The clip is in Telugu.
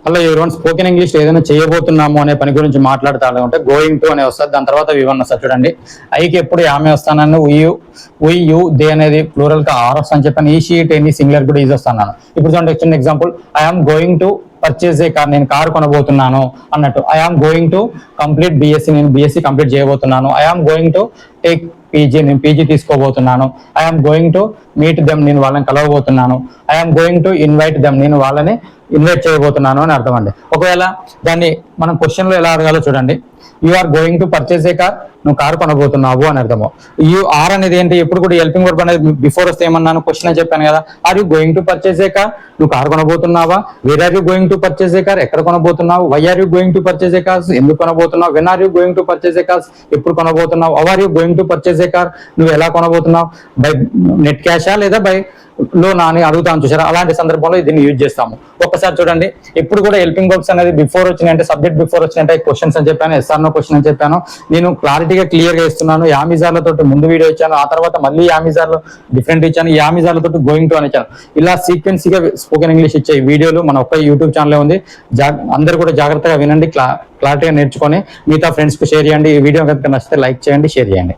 హలో ఎవరివన్, స్పోకెన్ ఇంగ్లీష్ ఏదైనా చేయబోతున్నాము అనే పని గురించి మాట్లాడుతూ ఉంటే గోయింగ్ టు అనే వస్తుంది. దాని తర్వాత వివన్ వస్తుంది. చూడండి, ఐకి ఎప్పుడు ఆమె వస్తానని ఉయ్ యూ దే అనేది ప్లూరల్ గా ఆర్ వస్తాను చెప్పాను. ఈ షీట్ ఎన్ని సింగులర్ కూడా ఈజీ వస్తాను. ఇప్పుడు చూడండి, చిన్న example, I'm going to purchase a car, నేను కార్ కొనబోతున్నాను అన్నట్టు. I'm going to complete BSc, నేను బిఎస్సి కంప్లీట్ చేయబోతున్నాను. I'm going to take PG, నేను పీజీ తీసుకోబోతున్నాను. I'm going to meet them, నేను వాళ్ళని కలవబోతున్నాను. I'm going to invite them, నేను వాళ్ళని ఇన్వైట్ చేయబోతున్నాను అని అర్థం అండి. ఒకవేళ దాన్ని మనం క్వశ్చన్ లో ఎలా అడగాలో చూడండి. You are going to purchase a car, నువ్వు కారు కొనబోతున్నావు అని అర్థము. యు ఆర్ అనేది ఏంటి, ఎప్పుడు కూడా హెల్పింగ్ వర్బ్ అనేది బిఫోర్ వస్తే ఏమన్నాను, క్వశ్చన్ అని చెప్పాను కదా. Are you going to purchase a car, నువ్వు కారు కొనబోతున్నావా. Where are you going to purchase a car, ఎక్కడ కొనబోతున్నావు. Why are you going to purchase a cars, ఎందుకు కొనబోతున్నావు. When are you going to purchase a cars, ఎప్పుడు కొనబోతున్నావు. How are you going to purchase a car, నువ్వు ఎలా కొనబోతున్నావు. బై నెట్ క్యాషా లేదా బై లోనా అని అడుగుతాను చూసారా. అలాంటి సందర్భంలో దీన్ని యూజ్ చేస్తాము. ఒక్కసారి చూడండి, ఎప్పుడు కూడా హెల్పింగ్ వర్బ్స్ అనేది బిఫోర్ వచ్చినాయంటే, సబ్జెక్ట్ బిఫోర్ వచ్చినాయంటే క్వశ్చన్స్ అని చెప్పాను, ఎస్ఆర్ నో క్వశ్చన్ అని చెప్పాను. నేను క్లారిటీగా క్లియర్ గా ఇస్తున్నాను. యామిజార్లతో ముందు వీడియో ఇచ్చాను, ఆ తర్వాత మళ్ళీ యామిజార్లో డిఫరెంట్ ఇచ్చాను, యామిజార్లతో గోయింగ్ టు అని ఇచ్చాను. ఇలా సీక్వెన్స్ గా స్పోకెన్ ఇంగ్లీష్ ఇచ్చే వీడియోలు మన ఒక్క యూట్యూబ్ ఛానల్ ఉంది. అందరూ కూడా జాగ్రత్తగా వినండి, క్లారిటీగా నేర్చుకొని మిగతా ఫ్రెండ్స్ కు షేర్ చేయండి. ఈ వీడియో కనుక నచ్చితే లైక్ చేయండి, షేర్ చేయండి.